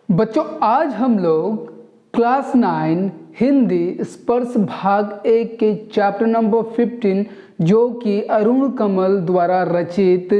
बच्चों आज हम लोग क्लास 9 हिंदी स्पर्श भाग 1 के चैप्टर नंबर 15 जो कि अरुण कमल द्वारा रचित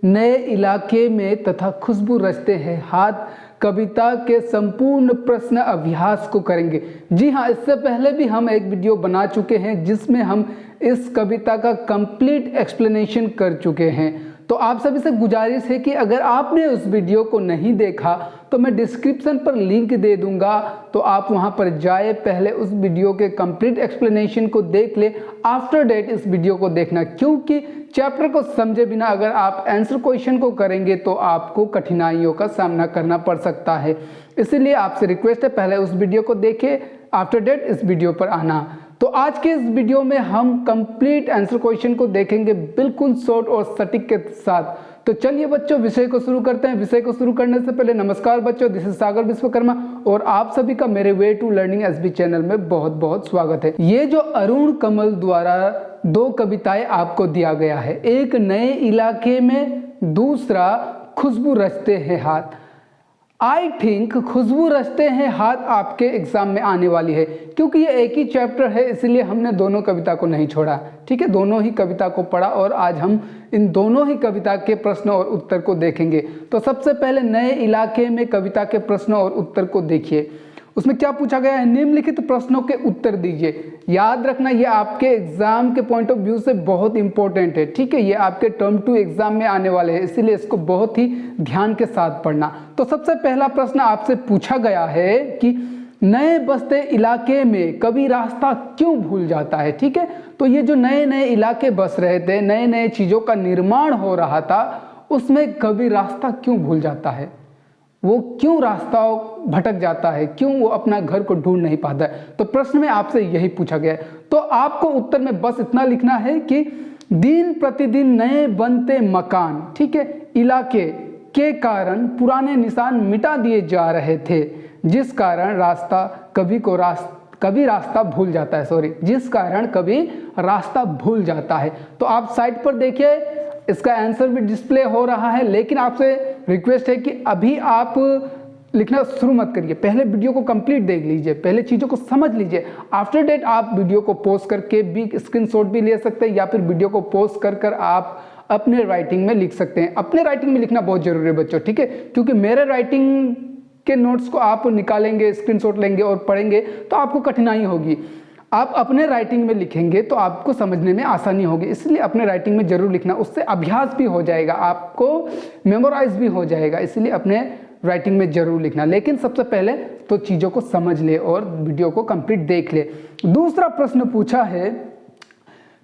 नए इलाके में तथा खुशबू रचते हैं हाथ कविता के संपूर्ण प्रश्न अभ्यास को करेंगे। जी हाँ, इससे पहले भी हम एक वीडियो बना चुके हैं जिसमें हम इस कविता का कंप्लीट एक्सप्लेनेशन कर चुके हैं। तो आप सभी से गुजारिश है कि अगर आपने उस वीडियो को नहीं देखा तो मैं डिस्क्रिप्शन पर लिंक दे दूंगा, तो आप वहां पर जाए, पहले उस वीडियो के कंप्लीट एक्सप्लेनेशन को देख ले, आफ्टर डेट इस वीडियो को देखना, क्योंकि चैप्टर को समझे बिना अगर आप आंसर क्वेश्चन को करेंगे तो आपको कठिनाइयों का सामना करना पड़ सकता है। इसीलिए आपसे रिक्वेस्ट है पहले उस वीडियो को देखें, आफ्टर डेट इस वीडियो पर आना। तो आज के इस वीडियो में हम कंप्लीट आंसर क्वेश्चन को देखेंगे बिल्कुल शॉर्ट और सटीक के साथ। तो चलिए बच्चों विषय को शुरू करते हैं। विषय को शुरू करने से पहले नमस्कार बच्चों, दिस इज सागर विश्वकर्मा और आप सभी का मेरे way to learning SB channel में बहुत बहुत स्वागत है। ये जो अरुण कमल द्वारा दो कविताएं आपको दिया गया है, एक नए इलाके में, दूसरा खुशबू रचते हैं हाथ। आई थिंक खुशबू रचते हैं हाथ आपके एग्जाम में आने वाली है, क्योंकि ये एक ही चैप्टर है इसलिए हमने दोनों कविता को नहीं छोड़ा। ठीक है, दोनों ही कविता को पढ़ा और आज हम इन दोनों ही कविता के प्रश्न और उत्तर को देखेंगे। तो सबसे पहले नए इलाके में कविता के प्रश्न और उत्तर को देखिए। उसमें क्या पूछा गया है, निम्नलिखित प्रश्नों के उत्तर दीजिए। याद रखना ये आपके एग्जाम के पॉइंट ऑफ व्यू से बहुत इंपॉर्टेंट है। ठीक है, ये आपके टर्म 2 एग्जाम में आने वाले हैं, इसीलिए इसको बहुत ही ध्यान के साथ पढ़ना। तो सबसे पहला प्रश्न आपसे पूछा गया है कि नए बसते इलाके में कभी रास्ता क्यों भूल जाता है। ठीक है, तो ये जो नए नए इलाके बस रहे थे, नए नए चीजों का निर्माण हो रहा था, उसमें कभी रास्ता क्यों भूल जाता है, वो क्यों रास्ता भटक जाता है, क्यों वो अपना घर को ढूंढ नहीं पाता है। तो प्रश्न में आपसे यही पूछा गया है। तो आपको उत्तर में बस इतना लिखना है कि दिन प्रतिदिन नए बनते मकान, ठीक है, इलाके के कारण पुराने निशान मिटा दिए जा रहे थे, जिस कारण कभी रास्ता भूल जाता है, जिस कारण कभी रास्ता भूल जाता है। तो आप साइड पर देखिए, इसका आंसर भी डिस्प्ले हो रहा है, लेकिन आपसे रिक्वेस्ट है कि अभी आप लिखना शुरू मत करिए, पहले वीडियो को कंप्लीट देख लीजिए, पहले चीज़ों को समझ लीजिए। आफ्टर डेट आप वीडियो को पॉज करके भी स्क्रीनशॉट भी ले सकते हैं या फिर वीडियो को पॉज कर आप अपने राइटिंग में लिख सकते हैं। अपने राइटिंग में लिखना बहुत जरूरी है बच्चों, ठीक है, क्योंकि मेरे राइटिंग के नोट्स को आप निकालेंगे, स्क्रीनशॉट लेंगे और पढ़ेंगे तो आपको कठिनाई होगी। आप अपने राइटिंग में लिखेंगे तो आपको समझने में आसानी होगी, इसलिए अपने राइटिंग में जरूर लिखना, उससे अभ्यास भी हो जाएगा, आपको मेमोराइज भी हो जाएगा, इसलिए अपने राइटिंग में जरूर लिखना। लेकिन सबसे पहले तो चीज़ों को समझ ले और वीडियो को कंप्लीट देख ले। दूसरा प्रश्न पूछा है,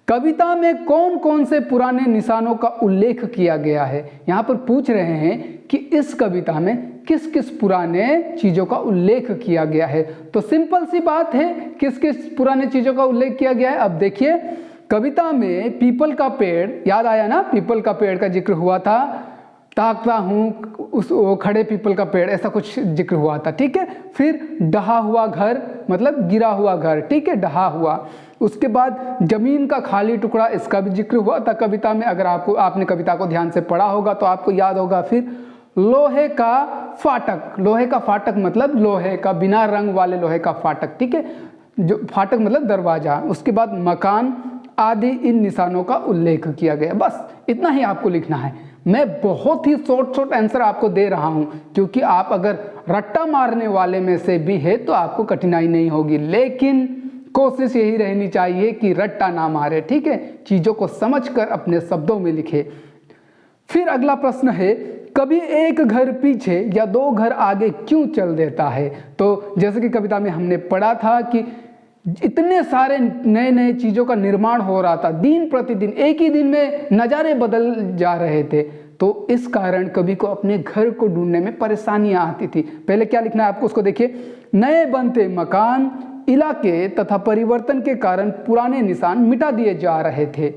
कविता में कौन कौन से पुराने निशानों का उल्लेख किया गया है। यहाँ पर पूछ रहे हैं कि इस कविता में किस किस पुराने चीजों का उल्लेख किया गया है। तो सिंपल सी बात है, किस किस पुराने चीजों का उल्लेख किया गया है। अब देखिए, कविता में पीपल का पेड़, याद आया ना, पीपल का पेड़ का जिक्र हुआ था, ताकता हूँ उस वो खड़े पीपल का पेड़, ऐसा कुछ जिक्र हुआ था। ठीक है, फिर डहा हुआ घर, मतलब गिरा हुआ घर, ठीक है, डहा हुआ। उसके बाद जमीन का खाली टुकड़ा, इसका भी जिक्र हुआ था कविता में। अगर आपने कविता को ध्यान से पढ़ा होगा तो आपको याद होगा। फिर लोहे का फाटक, लोहे का फाटक मतलब लोहे का, बिना रंग वाले लोहे का फाटक, ठीक है, जो फाटक मतलब दरवाजा। उसके बाद मकान आदि, इन निशानों का उल्लेख किया गया। बस इतना ही आपको लिखना है। मैं बहुत ही शॉर्ट आंसर आपको दे रहा हूं, क्योंकि आप अगर रट्टा मारने वाले में से भी है तो आपको कठिनाई नहीं होगी, लेकिन कोशिश यही रहनी चाहिए कि रट्टा ना मारे। ठीक है, चीजों को समझकर अपने शब्दों में लिखे। फिर अगला प्रश्न है, कभी एक घर पीछे या दो घर आगे क्यों चल देता है। तो जैसे कि कविता में हमने पढ़ा था कि इतने सारे नए नए चीजों का निर्माण हो रहा था, दिन प्रतिदिन एक ही दिन में नज़ारे बदल जा रहे थे, तो इस कारण कवि को अपने घर को ढूंढने में परेशानियां आती थी। पहले क्या लिखना है आपको, उसको देखिए। नए बनते मकान, इलाके तथा परिवर्तन के कारण पुराने निशान मिटा दिए जा रहे थे,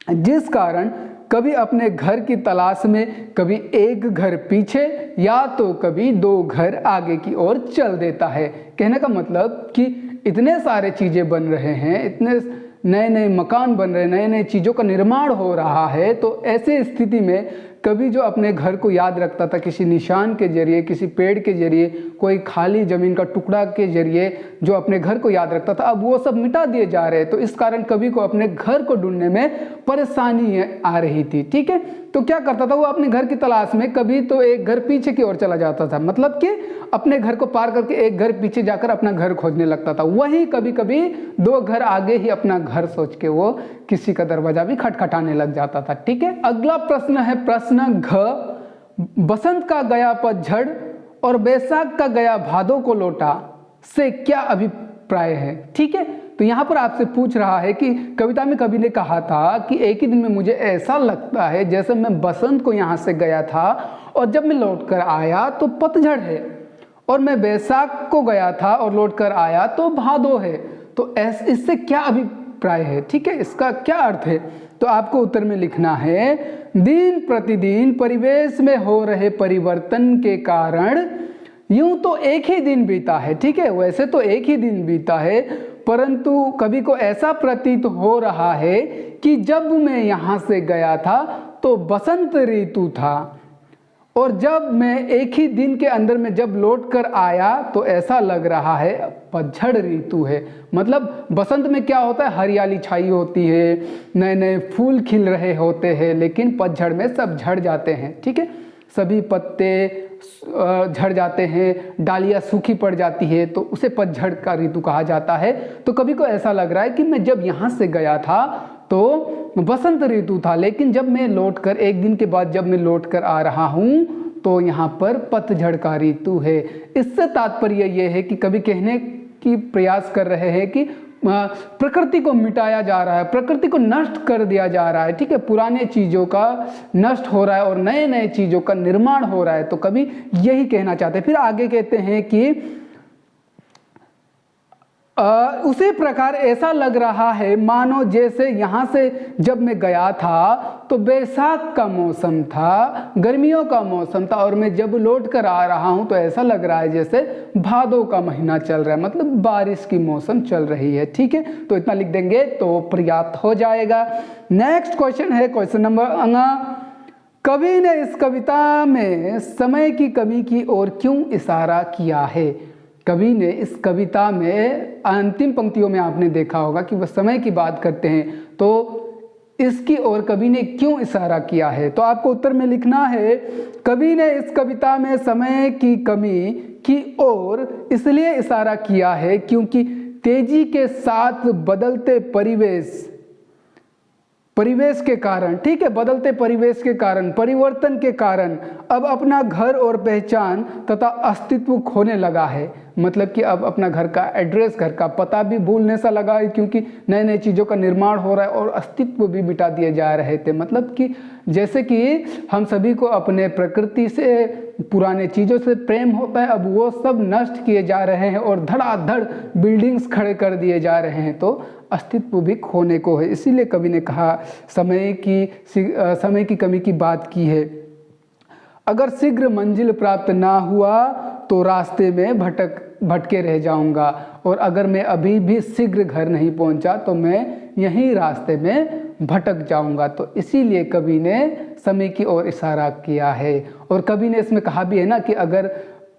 जिस कारण कभी अपने घर की तलाश में कभी एक घर पीछे या तो कभी दो घर आगे की ओर चल देता है। कहने का मतलब कि इतने सारे चीजें बन रहे हैं, इतने नए नए मकान बन रहे हैं, नए नए चीज़ों का निर्माण हो रहा है, तो ऐसे स्थिति में कभी जो अपने घर को याद रखता था किसी निशान के जरिए, किसी पेड़ के जरिए, कोई खाली ज़मीन का टुकड़ा के जरिए जो अपने घर को याद रखता था, अब वो सब मिटा दिए जा रहे हैं। तो इस कारण कवि को अपने घर को ढूंढने में परेशानी आ रही थी। ठीक है, तो क्या करता था वो अपने घर की तलाश में कभी तो एक घर पीछे की ओर चला जाता था, मतलब कि अपने घर को पार करके एक घर पीछे जाकर अपना घर खोजने लगता था। वही कभी कभी 2 घर आगे ही अपना घर सोच के वो किसी का दरवाजा भी खटखटाने लग जाता था। ठीक है, अगला प्रश्न है प्रश्न घ, बसंत का गया पतझड़ और बैसाख का गया भादों को लौटा से क्या अभिप्राय है। ठीक है, तो यहाँ पर आपसे पूछ रहा है कि कविता में कवि ने कहा था कि एक ही दिन में मुझे ऐसा लगता है जैसे मैं बसंत को यहाँ से गया था और जब मैं लौट कर आया तो पतझड़ है, और मैं बैसाख को गया था और लौट कर आया तो भादो है। तो इससे क्या अभिप्राय है। ठीक है, इसका क्या अर्थ है, तो आपको उत्तर में लिखना है दिन प्रतिदिन परिवेश में हो रहे परिवर्तन के कारण यूं तो एक ही दिन बीता है। ठीक है, वैसे तो एक ही दिन बीता है, परंतु कवि को ऐसा प्रतीत हो रहा है कि जब मैं यहाँ से गया था तो बसंत ऋतु था, और जब मैं एक ही दिन के अंदर में जब लौट कर आया तो ऐसा लग रहा है पतझड़ ऋतु है। मतलब बसंत में क्या होता है, हरियाली छाई होती है, नए नए फूल खिल रहे होते हैं, लेकिन पतझड़ में सब झड़ जाते हैं। ठीक है, सभी पत्ते झड़ जाते हैं, डालियाँ सूखी पड़ जाती है, तो उसे पतझड़ का ऋतु कहा जाता है। तो कवि को ऐसा लग रहा है कि मैं जब यहाँ से गया था तो बसंत ऋतु था, लेकिन जब मैं लौटकर एक दिन के बाद जब मैं लौटकर आ रहा हूँ तो यहाँ पर पतझड़ का ऋतु है। इससे तात्पर्य ये है कि कवि कहने की प्रयास कर रहे हैं कि प्रकृति को मिटाया जा रहा है, प्रकृति को नष्ट कर दिया जा रहा है। ठीक है, पुराने चीज़ों का नष्ट हो रहा है और नए नए चीज़ों का निर्माण हो रहा है। तो कवि यही कहना चाहते हैं। फिर आगे कहते हैं कि उसी प्रकार ऐसा लग रहा है मानो जैसे यहाँ से जब मैं गया था तो बैसाख का मौसम था, गर्मियों का मौसम था, और मैं जब लौट कर आ रहा हूँ तो ऐसा लग रहा है जैसे भादों का महीना चल रहा है, मतलब बारिश की मौसम चल रही है। ठीक है, तो इतना लिख देंगे तो पर्याप्त हो जाएगा। नेक्स्ट क्वेश्चन है क्वेश्चन नंबर कवि ने इस कविता में समय की कमी की ओर क्यों इशारा किया है। कवि ने इस कविता में अंतिम पंक्तियों में आपने देखा होगा कि वह समय की बात करते हैं, तो इसकी ओर कवि ने क्यों इशारा किया है। तो आपको उत्तर में लिखना है कवि ने इस कविता में समय की कमी की ओर इसलिए इशारा किया है क्योंकि तेजी के साथ बदलते परिवेश के कारण, ठीक है, बदलते परिवेश के कारण, परिवर्तन के कारण अब अपना घर और पहचान तथा अस्तित्व खोने लगा है। मतलब कि अब अपना घर का एड्रेस, घर का पता भी भूलने सा लगा है, क्योंकि नए नए चीज़ों का निर्माण हो रहा है और अस्तित्व भी मिटा दिए जा रहे थे। मतलब कि जैसे कि हम सभी को अपने प्रकृति से, पुराने चीज़ों से प्रेम होता है, अब वो सब नष्ट किए जा रहे हैं और धड़ाधड़ बिल्डिंग्स खड़े कर दिए जा रहे हैं, तो अस्तित्व भी खोने को है। इसीलिए कवि ने कहा समय की कमी की बात की है। अगर शीघ्र मंजिल प्राप्त ना हुआ तो रास्ते में भटके रह जाऊंगा, और अगर मैं अभी भी शीघ्र घर नहीं पहुंचा तो मैं यहीं रास्ते में भटक जाऊंगा। तो इसीलिए कवि ने समय की ओर इशारा किया है। और कवि ने इसमें कहा भी है ना कि अगर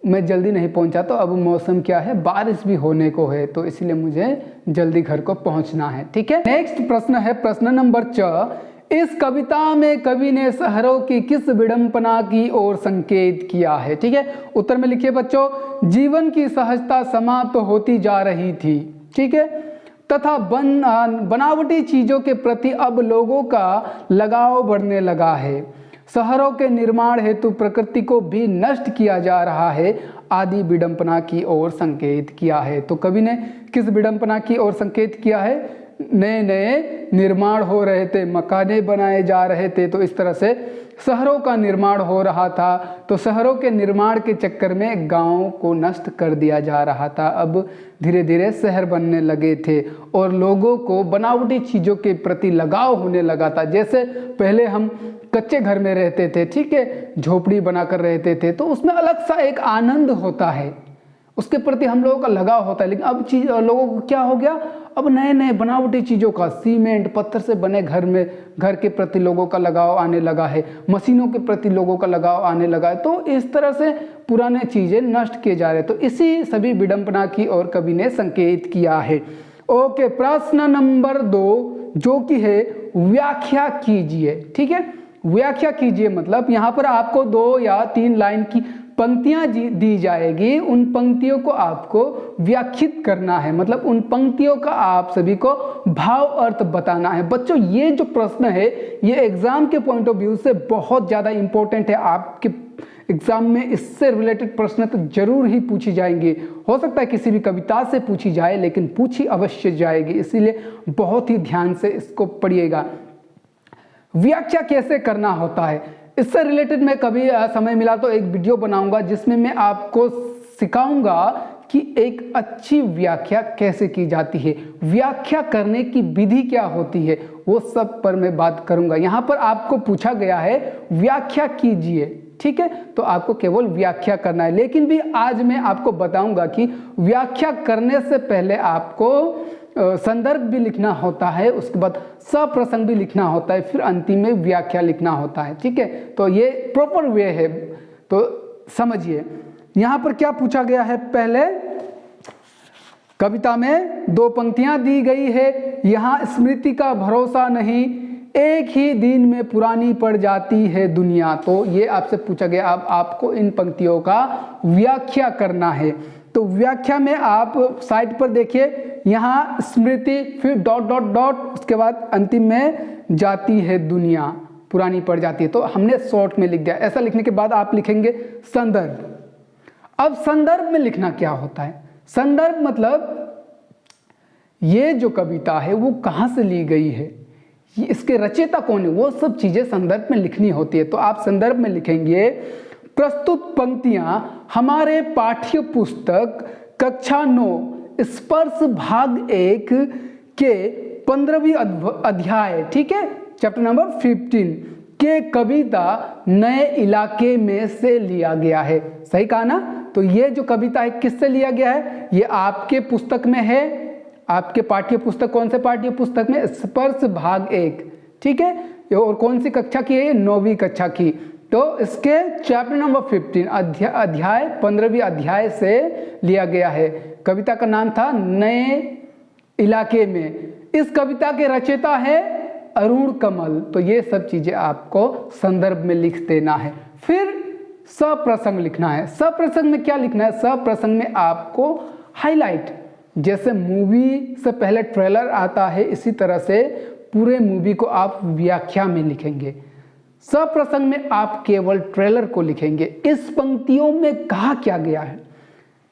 मैं जल्दी नहीं पहुंचा तो अब मौसम क्या है, बारिश भी होने को है, तो इसलिए मुझे जल्दी घर को पहुंचना है। ठीक है, नेक्स्ट प्रश्न है प्रश्न नंबर 4। इस कविता में कवि ने शहरों की किस विडंबना की ओर संकेत किया है। ठीक है, उत्तर में लिखिए बच्चों, जीवन की सहजता समाप्त होती जा रही थी, ठीक है, तथा बनावटी चीजों के प्रति अब लोगों का लगाव बढ़ने लगा है। शहरों के निर्माण हेतु प्रकृति को भी नष्ट किया जा रहा है, आदि विडंबना की ओर संकेत किया है। तो कवि ने किस विडंबना की ओर संकेत किया है, नए नए निर्माण हो रहे थे, मकाने बनाए जा रहे थे, तो इस तरह से शहरों का निर्माण हो रहा था। तो शहरों के निर्माण के चक्कर में गांवों को नष्ट कर दिया जा रहा था। अब धीरे धीरे शहर बनने लगे थे और लोगों को बनावटी चीज़ों के प्रति लगाव होने लगा था। जैसे पहले हम कच्चे घर में रहते थे, ठीक है, झोपड़ी बनाकर रहते थे, तो उसमें अलग सा एक आनंद होता है, उसके प्रति हम लोगों का लगाव होता है। लेकिन अब चीज लोगों को क्या हो गया, अब नए नए बनावटी चीज़ों का, सीमेंट पत्थर से बने घर के प्रति लोगों का लगाव आने लगा है, मशीनों के प्रति लोगों का लगाव आने लगा है। तो इस तरह से पुराने चीज़ें नष्ट किए जा रहे हैं। तो इसी सभी विडंबना की ओर कवि ने संकेत किया है। ओके, प्रश्न नंबर 2 जो कि है व्याख्या कीजिए। ठीक है, व्याख्या कीजिए मतलब यहाँ पर आपको 2 या 3 लाइन की पंक्तियां दी जाएगी, उन पंक्तियों को आपको व्याख्यात करना है, मतलब उन पंक्तियों का आप सभी को भाव अर्थ बताना है। बच्चों ये जो प्रश्न है ये एग्जाम के पॉइंट ऑफ व्यू से बहुत ज़्यादा इंपॉर्टेंट है। आपके एग्जाम में इससे रिलेटेड प्रश्न तो जरूर ही पूछी जाएंगे। हो सकता है किसी भी कविता से पूछी जाए, लेकिन पूछी अवश्य जाएगी, इसीलिए बहुत ही ध्यान से इसको पढ़िएगा। व्याख्या कैसे करना होता है, इससे रिलेटेड मैं कभी समय मिला तो एक वीडियो बनाऊंगा जिसमें मैं आपको सिखाऊंगा कि एक अच्छी व्याख्या कैसे की जाती है, व्याख्या करने की विधि क्या होती है, वो सब पर मैं बात करूंगा। यहाँ पर आपको पूछा गया है व्याख्या कीजिए, ठीक है, तो आपको केवल व्याख्या करना है। लेकिन भी आज मैं आपको बताऊंगा कि व्याख्या करने से पहले आपको संदर्भ भी लिखना होता है, उसके बाद सप्रसंग भी लिखना होता है, फिर अंतिम में व्याख्या लिखना होता है। ठीक है, तो ये प्रॉपर वे है, तो समझिए। यहाँ पर क्या पूछा गया है, पहले कविता में 2 पंक्तियां दी गई है। यहाँ स्मृति का भरोसा नहीं, एक ही दिन में पुरानी पड़ जाती है दुनिया। तो ये आपसे पूछा गया, अब आपको इन पंक्तियों का व्याख्या करना है। तो व्याख्या में आप साइड पर देखिए, यहाँ स्मृति, फिर डॉट डॉट डॉट, उसके बाद अंतिम में जाती है दुनिया, पुरानी पड़ जाती है। तो हमने शॉर्ट में लिख दिया। ऐसा लिखने के बाद आप लिखेंगे संदर्भ। अब संदर्भ में लिखना क्या होता है, संदर्भ मतलब ये जो कविता है वो कहाँ से ली गई है, इसके रचयिता कौन है, वो सब चीजें संदर्भ में लिखनी होती है। तो आप संदर्भ में लिखेंगे प्रस्तुत पंक्तियां हमारे पाठ्य पुस्तक कक्षा 9 स्पर्श भाग 1 के 15वीं अध्याय, ठीक है, चैप्टर नंबर 15 के कविता नए इलाके में से लिया गया है। सही कहा ना। तो ये जो कविता है किससे लिया गया है, ये आपके पुस्तक में है, आपके पाठ्य पुस्तक, कौन से पाठ्य पुस्तक में, स्पर्श भाग 1, ठीक है, और कौन सी कक्षा की है, 9वीं कक्षा की। तो इसके चैप्टर नंबर 15 अध्याय 15वीं अध्याय से लिया गया है। कविता का नाम था नए इलाके में। इस कविता के रचयिता है अरुण कमल। तो ये सब चीजें आपको संदर्भ में लिख देना है। फिर सप्रसंग लिखना है। सप्रसंग में क्या लिखना है, सप्रसंग में आपको हाईलाइट, जैसे मूवी से पहले ट्रेलर आता है, इसी तरह से पूरे मूवी को आप व्याख्या में लिखेंगे। सप्रसंग में आप केवल ट्रेलर को लिखेंगे। इस पंक्तियों में कहा क्या गया है,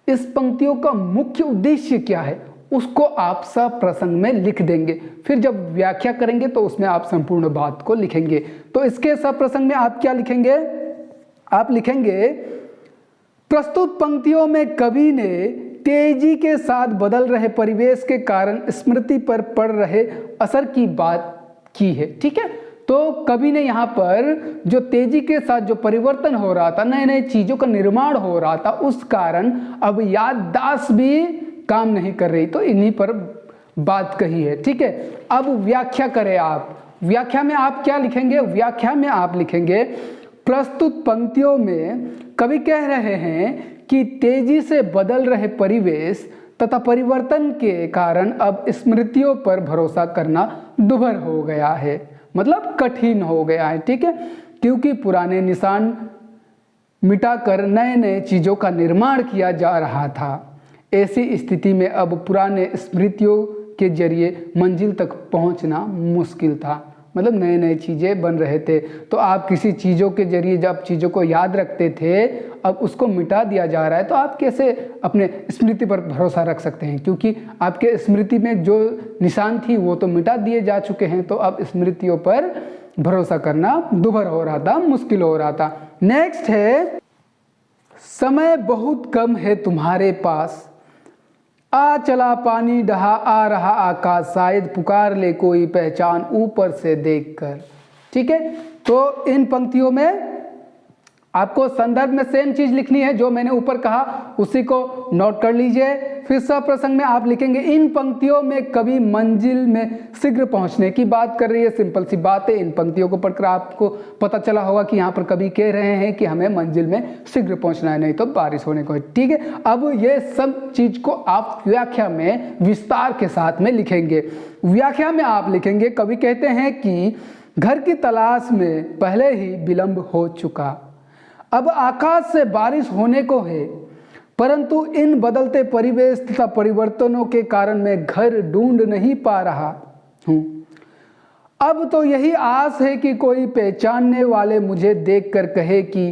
इस पंक्तियों का मुख्य उद्देश्य क्या है, उसको आप सप्रसंग में लिख देंगे। फिर जब व्याख्या करेंगे तो उसमें आप संपूर्ण बात को लिखेंगे। तो इसके सप्रसंग में आप क्या लिखेंगे, आप लिखेंगे प्रस्तुत पंक्तियों में कवि ने तेजी के साथ बदल रहे परिवेश के कारण स्मृति पर पड़ रहे असर की बात की है। ठीक है, तो कवि ने यहाँ पर जो तेजी के साथ जो परिवर्तन हो रहा था, नए नए चीजों का निर्माण हो रहा था, उस कारण अब याददाश्त भी काम नहीं कर रही, तो इन्हीं पर बात कही है। ठीक है, अब व्याख्या करें आप। व्याख्या में आप क्या लिखेंगे, व्याख्या में आप लिखेंगे प्रस्तुत पंक्तियों में कवि कह रहे हैं कि तेजी से बदल रहे परिवेश तथा परिवर्तन के कारण अब स्मृतियों पर भरोसा करना दुभर हो गया है, मतलब कठिन हो गया है। ठीक है, क्योंकि पुराने निशान मिटाकर नए नए चीजों का निर्माण किया जा रहा था। ऐसी स्थिति में अब पुराने स्मृतियों के जरिए मंजिल तक पहुंचना मुश्किल था, मतलब नए नए चीज़ें बन रहे थे। तो आप किसी चीज़ों के जरिए जब चीज़ों को याद रखते थे, अब उसको मिटा दिया जा रहा है, तो आप कैसे अपने स्मृति पर भरोसा रख सकते हैं, क्योंकि आपके स्मृति में जो निशान थी वो तो मिटा दिए जा चुके हैं। तो अब स्मृतियों पर भरोसा करना दुभर हो रहा था, मुश्किल हो रहा था। नेक्स्ट है समय बहुत कम है तुम्हारे पास, आ चला पानी डहा आ रहा आकाश, शायद पुकार ले कोई पहचान ऊपर से देखकर। ठीक है, तो इन पंक्तियों में आपको संदर्भ में सेम चीज लिखनी है जो मैंने ऊपर कहा, उसी को नोट कर लीजिए। फिर सप्रसंग में आप लिखेंगे इन पंक्तियों में कवि मंजिल में शीघ्र पहुंचने की बात कर रही है। सिंपल सी बात है, इन पंक्तियों को पढ़कर आपको पता चला होगा कि यहाँ पर कवि कह रहे हैं कि हमें मंजिल में शीघ्र पहुंचना है, नहीं तो बारिश होने को है। ठीक है, अब ये सब चीज को आप व्याख्या में विस्तार के साथ में लिखेंगे। व्याख्या में आप लिखेंगे, कवि कहते हैं कि घर की तलाश में पहले ही विलंब हो चुका, अब आकाश से बारिश होने को है, परंतु इन बदलते परिवेश तथा परिवर्तनों के कारण मैं घर ढूंढ नहीं पा रहा हूं। अब तो यही आस है कि कोई पहचानने वाले मुझे देखकर कहे कि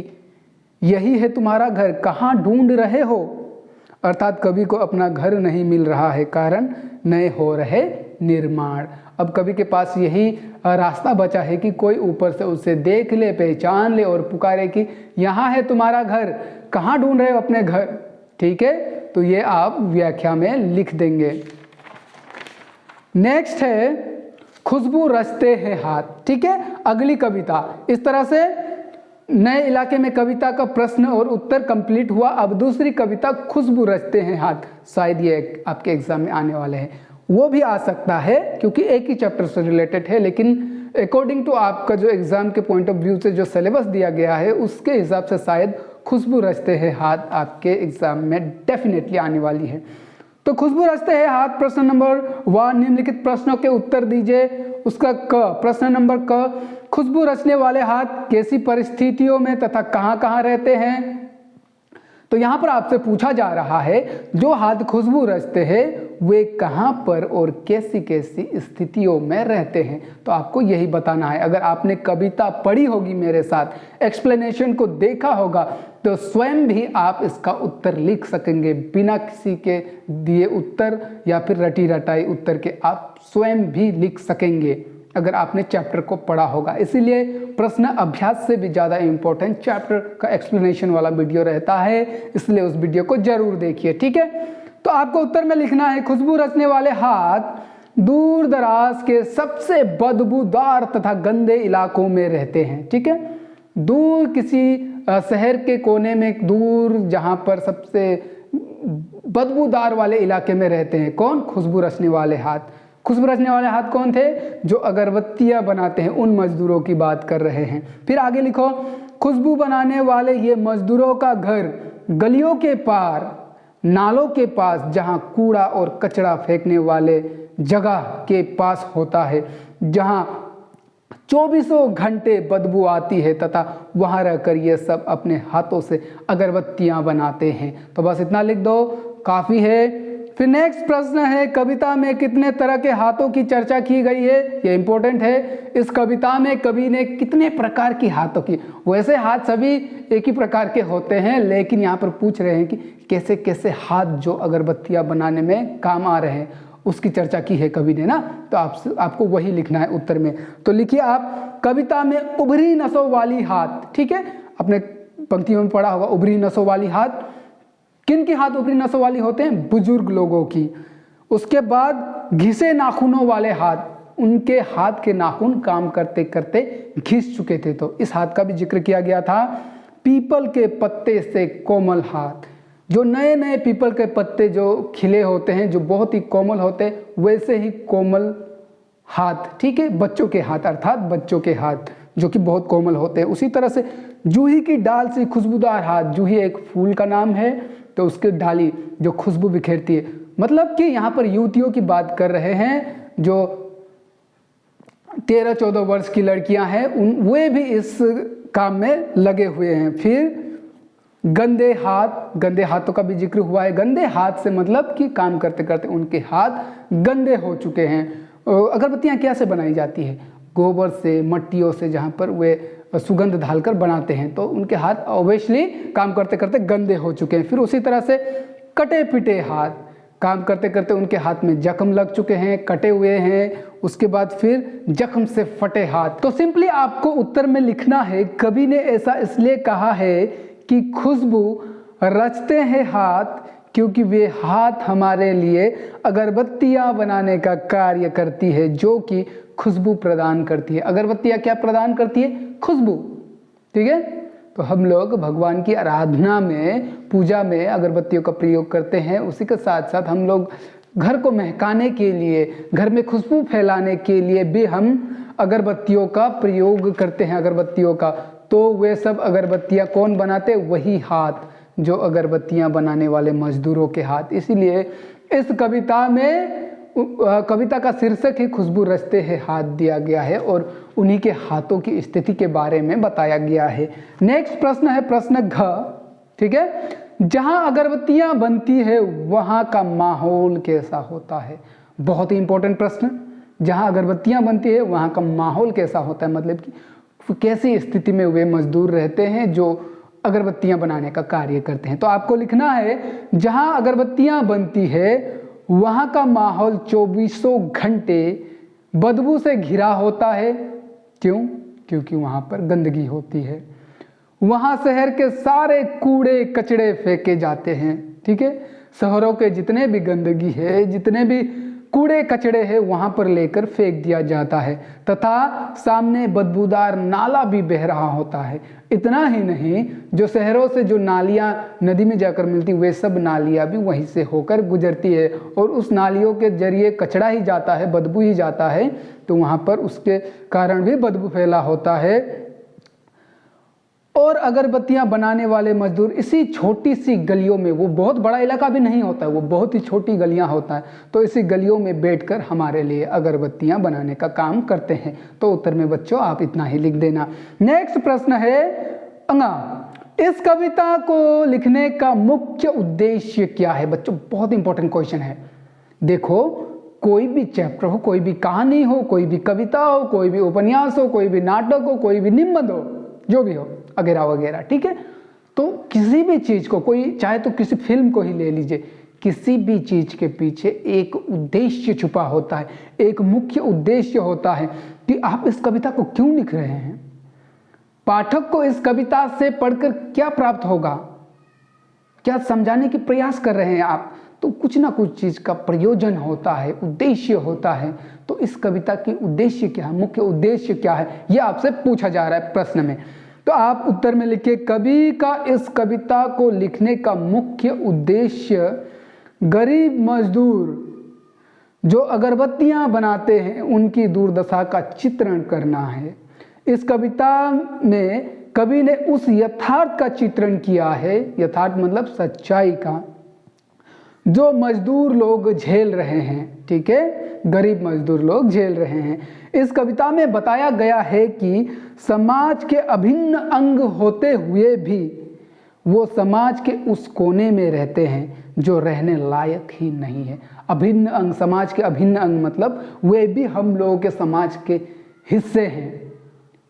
यही है तुम्हारा घर, कहाँ ढूंढ रहे हो। अर्थात कवि को अपना घर नहीं मिल रहा है, कारण नए हो रहे निर्माण। अब कवि के पास यही रास्ता बचा है कि कोई ऊपर से उसे देख ले, पहचान ले और पुकारे कि यहाँ है तुम्हारा घर, कहाँ ढूंढ रहे हो अपने घर। ठीक है, तो ये आप व्याख्या में लिख देंगे। नेक्स्ट है खुशबू रचते हैं हाथ। ठीक है, अगली कविता इस तरह से नए इलाके में कविता का प्रश्न और उत्तर कंप्लीट हुआ। अब दूसरी कविता खुशबू रचते हैं हाथ, शायद ये आपके एग्जाम में आने वाले हैं। वो भी आ सकता है क्योंकि एक ही चैप्टर से रिलेटेड है, लेकिन अकॉर्डिंग टू आपका जो एग्जाम के पॉइंट ऑफ व्यू से जो सिलेबस दिया गया है उसके हिसाब से शायद खुशबू रचते हैं हाथ आपके एग्जाम में डेफिनेटली आने वाली है। तो खुशबू रचते हैं हाथ प्रश्न नंबर 1, निम्नलिखित प्रश्नों के उत्तर दीजिए। उसका क, प्रश्न नंबर क, खुशबू रचने वाले हाथ कैसी परिस्थितियों में तथा कहाँ कहाँ रहते हैं। तो यहाँ पर आपसे पूछा जा रहा है जो हाथ खुशबू रचते हैं वे कहाँ पर और कैसी कैसी स्थितियों में रहते हैं, तो आपको यही बताना है। अगर आपने कविता पढ़ी होगी मेरे साथ, एक्सप्लेनेशन को देखा होगा, तो स्वयं भी आप इसका उत्तर लिख सकेंगे बिना किसी के दिए उत्तर या फिर रटी रटाई उत्तर के आप स्वयं भी लिख सकेंगे अगर आपने चैप्टर को पढ़ा होगा। इसीलिए प्रश्न अभ्यास से भी ज़्यादा इम्पोर्टेंट चैप्टर का एक्सप्लेनेशन वाला वीडियो रहता है, इसलिए उस वीडियो को जरूर देखिए। ठीक है, तो आपको उत्तर में लिखना है खुशबू रचने वाले हाथ दूर दराज के सबसे बदबूदार तथा गंदे इलाकों में रहते हैं। ठीक है, दूर किसी शहर के कोने में, दूर जहाँ पर सबसे बदबूदार वाले इलाके में रहते हैं। कौन? खुशबू रचने वाले हाथ। खुशबू रचने वाले हाथ कौन थे? जो अगरबत्तियां बनाते हैं, उन मजदूरों की बात कर रहे हैं। फिर आगे लिखो, खुशबू बनाने वाले ये मजदूरों का घर गलियों के पार, नालों के पास, जहां कूड़ा और कचरा फेंकने वाले जगह के पास होता है, जहां 24 घंटे बदबू आती है तथा वहां रहकर ये सब अपने हाथों से अगरबत्तियां बनाते हैं। तो बस इतना लिख दो, काफ़ी है। फिर नेक्स्ट प्रश्न है, कविता में कितने तरह के हाथों की चर्चा की गई है? ये इंपॉर्टेंट है। इस कविता में कवि ने कितने प्रकार की हाथों की, वैसे हाथ सभी एक ही प्रकार के होते हैं, लेकिन यहाँ पर पूछ रहे हैं कि कैसे कैसे हाथ जो अगरबत्तियां बनाने में काम आ रहे हैं, उसकी चर्चा की है कवि ने ना। तो आपको वही लिखना है उत्तर में। तो लिखिए आप, कविता में उभरी नसों वाली हाथ। ठीक है, अपने पंक्तियों में पढ़ा होगा उभरी नसों वाली हाथ। किन के हाथ उभरी नसों वाली होते हैं? बुजुर्ग लोगों की। उसके बाद घिसे नाखूनों वाले हाथ, उनके हाथ के नाखून काम करते करते घिस चुके थे, तो इस हाथ का भी जिक्र किया गया था। पीपल के पत्ते से कोमल हाथ, जो नए नए पीपल के पत्ते जो खिले होते हैं, जो बहुत ही कोमल होते हैं, वैसे ही कोमल हाथ। ठीक है, बच्चों के हाथ, अर्थात बच्चों के हाथ जो कि बहुत कोमल होते हैं। उसी तरह से जूही की डाल से खुशबूदार हाथ, जूही एक फूल का नाम है, तो उसकी डाली जो खुशबू बिखेरती है। मतलब कि यहाँ पर युवतियों की बात कर रहे हैं, जो 13-14 वर्ष की लड़कियां हैं, वे भी इस काम में लगे हुए हैं। फिर गंदे हाथ, गंदे हाथों का भी जिक्र हुआ है। गंदे हाथ से मतलब कि काम करते करते उनके हाथ गंदे हो चुके हैं। अगरबत्तियां कैसे बनाई जाती है? गोबर से, मट्टियों से, जहाँ पर वे सुगंध डालकर बनाते हैं, तो उनके हाथ ऑब्वियसली काम करते करते गंदे हो चुके हैं। फिर उसी तरह से कटे पिटे हाथ, काम करते करते उनके हाथ में जख्म लग चुके हैं, कटे हुए हैं। उसके बाद फिर जख्म से फटे हाथ। तो सिंपली आपको उत्तर में लिखना है, कवि ने ऐसा इसलिए कहा है कि खुशबू रचते हैं हाथ क्योंकि वे हाथ हमारे लिए अगरबत्तियां बनाने का कार्य करती है, जो कि खुशबू प्रदान करती है। अगरबत्तियां क्या प्रदान करती है? खुशबू। ठीक है, तो हम लोग भगवान की आराधना में, पूजा में अगरबत्तियों का प्रयोग करते हैं। उसी के साथ साथ हम लोग घर को महकाने के लिए, घर में खुशबू फैलाने के लिए भी हम अगरबत्तियों का प्रयोग करते हैं, अगरबत्तियों का। तो वे सब अगरबत्तियाँ कौन बनाते? वही हाथ जो अगरबत्तियाँ बनाने वाले मजदूरों के हाथ। इसीलिए इस कविता में, कविता का शीर्षक ही खुशबू रचते हैं हाथ दिया गया है और उन्हीं के हाथों की स्थिति के बारे में बताया गया है। नेक्स्ट प्रश्न है प्रश्न घ, ठीक है। जहाँ अगरबत्तियाँ बनती है वहाँ का माहौल कैसा होता है? बहुत ही इंपॉर्टेंट प्रश्न। जहाँ अगरबत्तियाँ बनती है वहाँ का माहौल कैसा होता है, मतलब कि कैसी स्थिति में वे मजदूर रहते हैं जो अगरबत्तियाँ बनाने का कार्य करते हैं। तो आपको लिखना है जहाँ अगरबत्तियाँ बनती है वहाँ का माहौल 24 घंटे बदबू से घिरा होता है। क्यों? क्योंकि वहाँ पर गंदगी होती है। वहाँ शहर के सारे कूड़े कचड़े फेंके जाते हैं, ठीक है। शहरों के जितने भी गंदगी है, जितने भी कूड़े कचड़े हैं वहाँ पर लेकर फेंक दिया जाता है तथा सामने बदबूदार नाला भी बह रहा होता है। इतना ही नहीं, जो शहरों से जो नालियाँ नदी में जाकर मिलती, वे सब नालियाँ भी वहीं से होकर गुजरती है और उस नालियों के जरिए कचड़ा ही जाता है, बदबू ही जाता है, तो वहाँ पर उसके कारण भी बदबू फैला होता है। और अगरबत्तियां बनाने वाले मजदूर इसी छोटी सी गलियों में, वो बहुत बड़ा इलाका भी नहीं होता है, वो बहुत ही छोटी गलियां होता है, तो इसी गलियों में बैठकर हमारे लिए अगरबत्तियां बनाने का काम करते हैं। तो उत्तर में बच्चों आप इतना ही लिख देना। नेक्स्ट प्रश्न है अंगा, इस कविता को लिखने का मुख्य उद्देश्य क्या है? बच्चों बहुत इंपॉर्टेंट क्वेश्चन है। देखो, कोई भी चैप्टर हो, कोई भी कहानी हो, कोई भी कविता हो, कोई भी उपन्यास हो, कोई भी नाटक हो, कोई भी निबंध हो, जो भी हो वगैरह वगैरह, ठीक है। तो किसी भी चीज को, कोई चाहे तो किसी फिल्म को ही ले लीजिए, किसी भी चीज के पीछे एक उद्देश्य छुपा होता है, एक मुख्य उद्देश्य होता है कि आप इस कविता को क्यों लिख रहे हैं, पाठक को इस कविता से पढ़कर क्या प्राप्त होगा, क्या समझाने की प्रयास कर रहे हैं आप। तो कुछ ना कुछ चीज का प्रयोजन होता है, उद्देश्य होता है। तो इस कविता की उद्देश्य क्या है, मुख्य उद्देश्य क्या है, यह आपसे पूछा जा रहा है प्रश्न में। तो आप उत्तर में लिखिए, कवि का इस कविता को लिखने का मुख्य उद्देश्य गरीब मजदूर जो अगरबत्तियां बनाते हैं उनकी दुर्दशा का चित्रण करना है। इस कविता में कवि ने उस यथार्थ का चित्रण किया है, यथार्थ मतलब सच्चाई का, जो मजदूर लोग झेल रहे हैं, ठीक है, गरीब मजदूर लोग झेल रहे हैं। इस कविता में बताया गया है कि समाज के अभिन्न अंग होते हुए भी वो समाज के उस कोने में रहते हैं जो रहने लायक ही नहीं है। अभिन्न अंग, समाज के अभिन्न अंग मतलब वे भी हम लोगों के समाज के हिस्से हैं।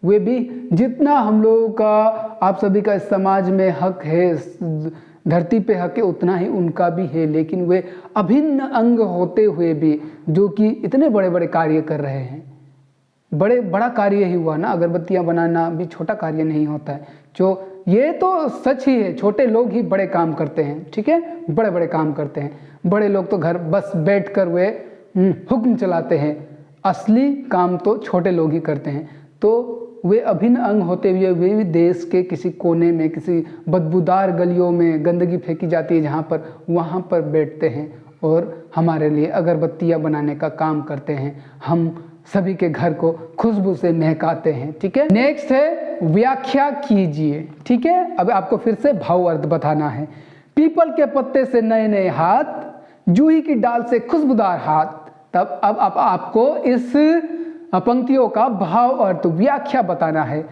वे भी, जितना हम लोगों का, आप सभी का इस समाज में हक है, धरती पे हक है, उतना ही उनका भी है, लेकिन वे अभिन्न अंग होते हुए भी, जो कि इतने बड़े बड़े कार्य कर रहे हैं, बड़ा कार्य ही हुआ ना, अगरबत्तियां बनाना भी छोटा कार्य नहीं होता है। जो ये तो सच ही है, छोटे लोग ही बड़े काम करते हैं, ठीक है, बड़े बड़े काम करते हैं। बड़े लोग तो घर बस बैठकर वे हुक्म चलाते हैं, असली काम तो छोटे लोग ही करते हैं। तो वे अभिन्न अंग होते हुए वे भी देश के किसी कोने में, किसी बदबूदार गलियों में गंदगी फेंकी जाती है जहाँ पर, वहाँ पर बैठते हैं और हमारे लिए अगरबत्तियाँ बनाने का काम करते हैं। हम सभी के घर को खुशबू से महकाते हैं, ठीक है। नेक्स्ट है व्याख्या कीजिए, ठीक है। अब आपको फिर से भाव अर्थ बताना है। पीपल के पत्ते से नए नए हाथ, जूही की डाल से खुशबूदार हाथ। तब अब आपको इस पंक्तियों का भाव अर्थ, व्याख्या बताना है।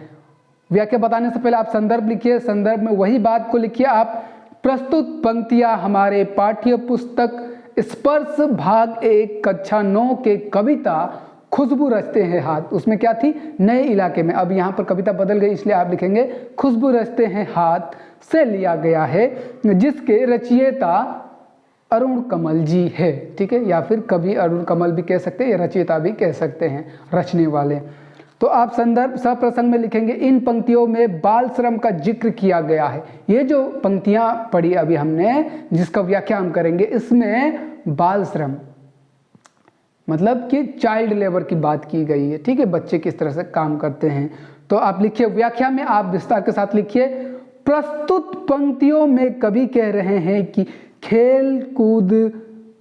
व्याख्या बताने से पहले आप संदर्भ लिखिए, संदर्भ में वही बात को लिखिए आप। प्रस्तुत पंक्तियां हमारे पाठ्य पुस्तक स्पर्श भाग 1 कक्षा 9 के कविता खुशबू रचते हैं हाथ, उसमें क्या थी, नए इलाके में। अब यहाँ पर कविता बदल गई, इसलिए आप लिखेंगे खुशबू रचते हैं हाथ से लिया गया है, जिसके रचयिता अरुण कमल जी है, ठीक है, या फिर कवि अरुण कमल भी कह सकते हैं, या रचयिता भी कह सकते हैं, रचने वाले। तो आप संदर्भ सप्रसंग में लिखेंगे, इन पंक्तियों में बाल श्रम का जिक्र किया गया है। ये जो पंक्तियां पढ़ी अभी हमने, जिसका व्याख्या हम करेंगे, इसमें बाल श्रम मतलब कि चाइल्ड लेबर की बात की गई है, ठीक है, बच्चे किस तरह से काम करते हैं। तो आप लिखिए व्याख्या में, आप विस्तार के साथ लिखिए। प्रस्तुत पंक्तियों में कवि कह रहे हैं कि खेल कूद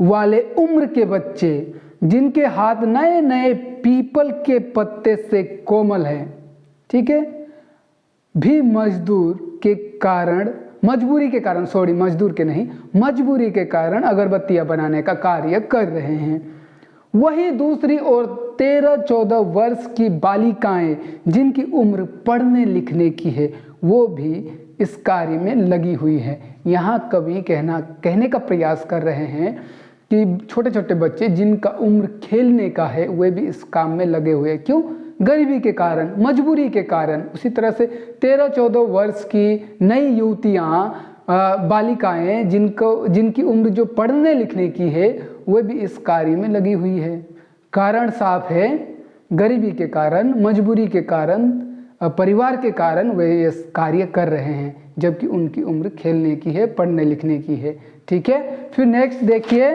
वाले उम्र के बच्चे जिनके हाथ नए नए पीपल के पत्ते से कोमल हैं, ठीक है, भी मजबूरी के कारण अगरबत्तियां बनाने का कार्य कर रहे हैं। वही दूसरी ओर 13-14 वर्ष की बालिकाएं जिनकी उम्र पढ़ने लिखने की है, वो भी इस कार्य में लगी हुई है। यहाँ कवि कहने का प्रयास कर रहे हैं कि छोटे छोटे बच्चे जिनका उम्र खेलने का है, वे भी इस काम में लगे हुए हैं। क्यों? गरीबी के कारण, मजबूरी के कारण। उसी तरह से 13-14 वर्ष की नई युवतियाँ, बालिकाएं जिनकी उम्र जो पढ़ने लिखने की है, वे भी इस कार्य में लगी हुई है। कारण साफ है, गरीबी के कारण, मजबूरी के कारण, परिवार के कारण वे इस कार्य कर रहे हैं, जबकि उनकी उम्र खेलने की है, पढ़ने लिखने की है। ठीक है, फिर नेक्स्ट देखिए,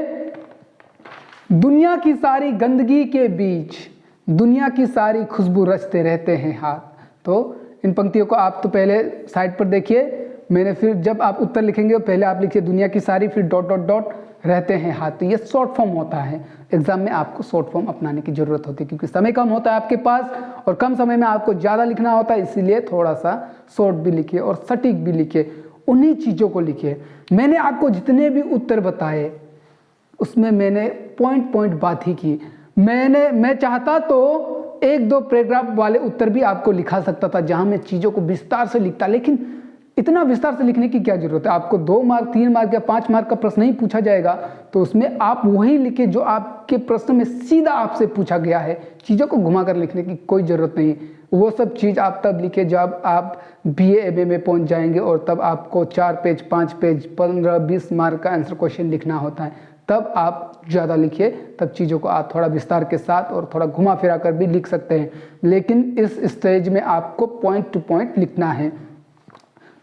दुनिया की सारी गंदगी के बीच दुनिया की सारी खुशबू रचते रहते हैं हाथ। तो इन पंक्तियों को आप तो पहले साइड पर देखिए, मैंने फिर जब आप उत्तर लिखेंगे पहले आप लिखिए दुनिया की सारी, फिर डॉट डॉट डॉट रहते हैं हाथ। तो ये शॉर्ट फॉर्म होता है, एग्जाम में आपको शॉर्ट फॉर्म अपनाने की जरूरत होती है, क्योंकि समय कम होता है आपके पास और कम समय में आपको ज़्यादा लिखना होता है, इसीलिए थोड़ा सा शॉर्ट भी लिखिए और सटीक भी लिखिए, उन्हीं चीज़ों को लिखिए। मैंने आपको जितने भी उत्तर बताए उसमें मैंने पॉइंट बात ही की। मैं चाहता तो 1-2 पैराग्राफ वाले उत्तर भी आपको लिखा सकता था, जहां मैं चीज़ों को विस्तार से लिखता, लेकिन इतना विस्तार से लिखने की क्या जरूरत है। आपको 2 मार्क 3 मार्क या 5 मार्क का प्रश्न नहीं पूछा जाएगा, तो उसमें आप वही लिखे जो आपके प्रश्न में सीधा आपसे पूछा गया है। चीज़ों को घुमाकर लिखने की कोई ज़रूरत नहीं। वो सब चीज़ आप तब लिखे जब आप BA MA में पहुंच जाएंगे और तब आपको 4 पेज 5 पेज 15-20 मार्क का आंसर क्वेश्चन लिखना होता है, तब आप ज़्यादा लिखिए, तब चीज़ों को आप थोड़ा विस्तार के साथ और थोड़ा घुमा फिरा कर भी लिख सकते हैं। लेकिन इस स्टेज में आपको पॉइंट टू पॉइंट लिखना है।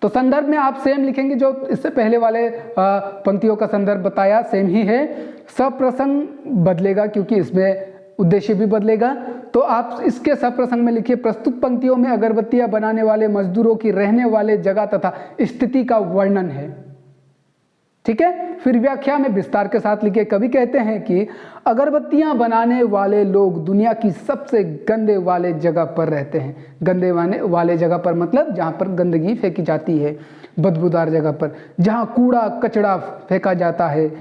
तो संदर्भ में आप सेम लिखेंगे, जो इससे पहले वाले पंक्तियों का संदर्भ बताया सेम ही है। सप्रसंग बदलेगा क्योंकि इसमें उद्देश्य भी बदलेगा। तो आप इसके सप्रसंग में लिखिए, प्रस्तुत पंक्तियों में अगरबत्तियां बनाने वाले मजदूरों की रहने वाले जगह तथा स्थिति का वर्णन है। ठीक है, फिर व्याख्या में विस्तार के साथ लिखिए। कवि कहते हैं कि अगरबत्तियां बनाने वाले लोग दुनिया की सबसे गंदे वाले जगह पर रहते हैं। गंदे वाले जगह पर मतलब जहां पर गंदगी फेंकी जाती है, बदबूदार जगह पर, जहां कूड़ा कचड़ा फेंका जाता है,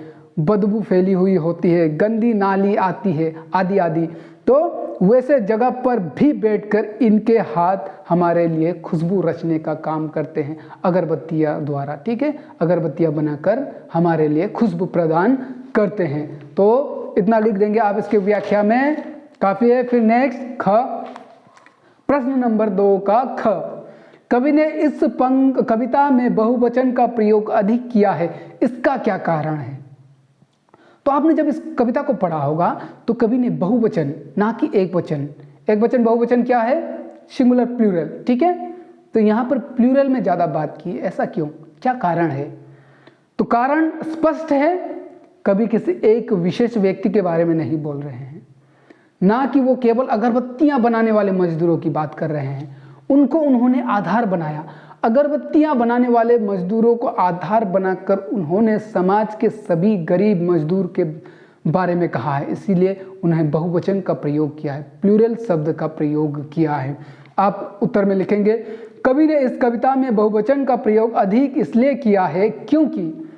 बदबू फैली हुई होती है, गंदी नाली आती है, आदि आदि। तो वैसे जगह पर भी बैठकर इनके हाथ हमारे लिए खुशबू रचने का काम करते हैं अगरबत्तियां द्वारा। ठीक है, अगरबत्तियां बनाकर हमारे लिए खुशबू प्रदान करते हैं। तो इतना लिख देंगे आप इसके व्याख्या में, काफी है। फिर नेक्स्ट ख, प्रश्न नंबर 2 का ख, कवि ने इस कविता में बहुवचन का प्रयोग अधिक किया है, इसका क्या कारण है? तो आपने जब इस कविता को पढ़ा होगा तो कवि ने बहुवचन, ना कि एक वचन बहुवचन क्या है? Singular plural. ठीक है, तो यहाँ पर प्लूरल में ज़्यादा बात की, ऐसा क्यों, क्या कारण है? तो कारण स्पष्ट है, कवि किसी एक विशेष व्यक्ति के बारे में नहीं बोल रहे हैं, ना कि वो केवल अगरबत्तियां बनाने वाले मजदूरों की बात कर रहे हैं। उनको उन्होंने आधार बनाया, अगरबत्तियां बनाने वाले मजदूरों को आधार बनाकर उन्होंने समाज के सभी गरीब मजदूर के बारे में कहा है, इसीलिए उन्हें बहुवचन का प्रयोग किया है, प्लूरल शब्द का प्रयोग किया है। आप उत्तर में लिखेंगे, कवि ने इस कविता में बहुवचन का प्रयोग अधिक इसलिए किया है क्योंकि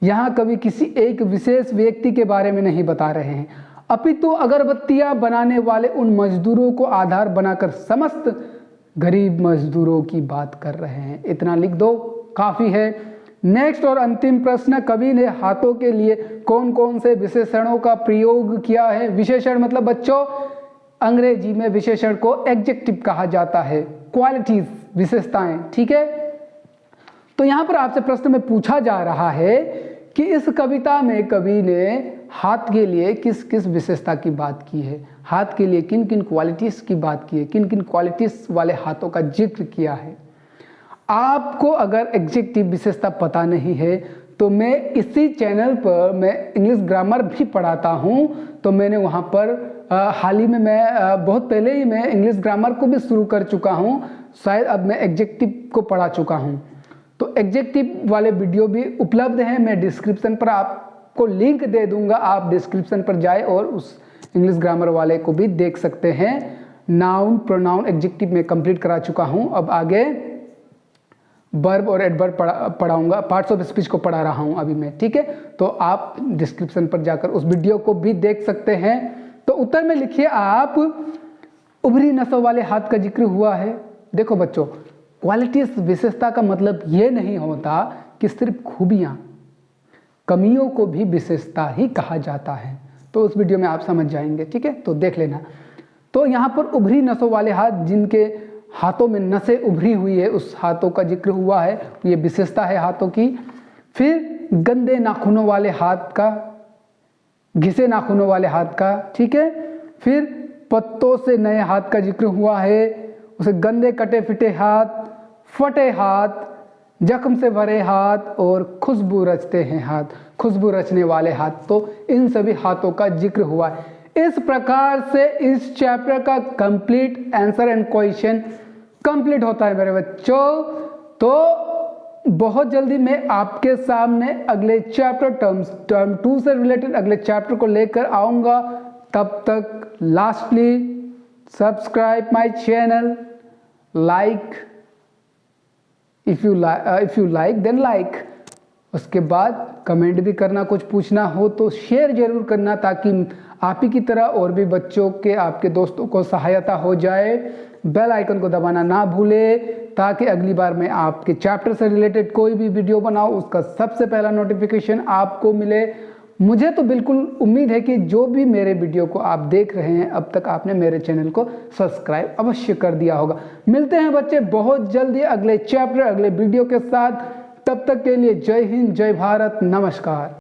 यहाँ कवि किसी एक विशेष व्यक्ति के बारे में नहीं बता रहे हैं, अपितु अगरबत्तियां बनाने वाले उन मजदूरों को आधार बनाकर समस्त गरीब मजदूरों की बात कर रहे हैं। इतना लिख दो, काफी है। नेक्स्ट और अंतिम प्रश्न, कवि ने हाथों के लिए कौन कौन से विशेषणों का प्रयोग किया है? विशेषण मतलब बच्चों अंग्रेजी में विशेषण को एडजेक्टिव कहा जाता है, क्वालिटीज, विशेषताएं। ठीक है, तो यहां पर आपसे प्रश्न में पूछा जा रहा है कि इस कविता में कवि ने हाथ के लिए किस किस विशेषता की बात की है, हाथ के लिए किन किन क्वालिटीज की बात की है, किन किन क्वालिटीज वाले हाथों का जिक्र किया है। आपको अगर एडजेक्टिव विशेषता पता नहीं है तो मैं इसी चैनल पर मैं इंग्लिश ग्रामर भी पढ़ाता हूँ, तो मैंने वहाँ पर हाल ही में मैं बहुत पहले ही मैं इंग्लिश ग्रामर को भी शुरू कर चुका हूँ। शायद अब मैं एग्जेक्टिव को पढ़ा चुका हूँ, तो एग्जेक्टिव वाले वीडियो भी उपलब्ध हैं। मैं डिस्क्रिप्शन पर आपको लिंक दे दूंगा, आप डिस्क्रिप्शन पर जाए और उस इंग्लिश ग्रामर वाले को भी देख सकते हैं। नाउन, प्रोनाउन, एग्जेक्टिव में कंप्लीट करा चुका हूँ। अब आगे वर्ब और एडवर्ब पढ़ाऊंगा, पार्ट्स ऑफ स्पीच को पढ़ा रहा हूँ अभी मैं, ठीक है। तो आप डिस्क्रिप्शन पर जाकर उस वीडियो को भी देख सकते हैं। तो उत्तर में लिखिए आप, उभरी नसों वाले हाथ का जिक्र हुआ है। देखो बच्चों, क्वालिटीज, विशेषता का मतलब ये नहीं होता कि सिर्फ खूबियाँ, कमियों को भी विशेषता ही कहा जाता है। तो उस वीडियो में आप समझ जाएंगे, ठीक है, तो देख लेना। तो यहाँ पर उभरी नसों वाले हाथ, जिनके हाथों में नसें उभरी हुई है, उस हाथों का जिक्र हुआ है, ये विशेषता है हाथों की। फिर गंदे नाखूनों वाले हाथ का, घिसे नाखूनों वाले हाथ का, ठीक है। फिर पत्तों से नए हाथ का जिक्र हुआ है, उसे गंदे कटे फिटे हाथ, फटे हाथ, जख्म से भरे हाथ और खुशबू रचते हैं हाथ, खुशबू रचने वाले हाथ। तो इन सभी हाथों का जिक्र हुआ है। इस प्रकार से इस चैप्टर का complete answer and question complete होता है मेरे बच्चों। तो बहुत जल्दी मैं आपके सामने अगले चैप्टर टर्म 2 से रिलेटेड अगले चैप्टर को लेकर आऊंगा। तब तक lastly subscribe my channel, like if you like then like, उसके बाद कमेंट भी करना, कुछ पूछना हो तो शेयर जरूर करना, ताकि आप ही की तरह और भी बच्चों के, आपके दोस्तों को सहायता हो जाए। बेल आइकन को दबाना ना भूले, ताकि अगली बार मैं आपके चैप्टर से रिलेटेड कोई भी वीडियो बनाऊं उसका सबसे पहला नोटिफिकेशन आपको मिले। मुझे तो बिल्कुल उम्मीद है कि जो भी मेरे वीडियो को आप देख रहे हैं, अब तक आपने मेरे चैनल को सब्सक्राइब अवश्य कर दिया होगा। मिलते हैं बच्चे बहुत जल्दी अगले चैप्टर, अगले वीडियो के साथ। तब तक के लिए जय हिंद, जय भारत, नमस्कार।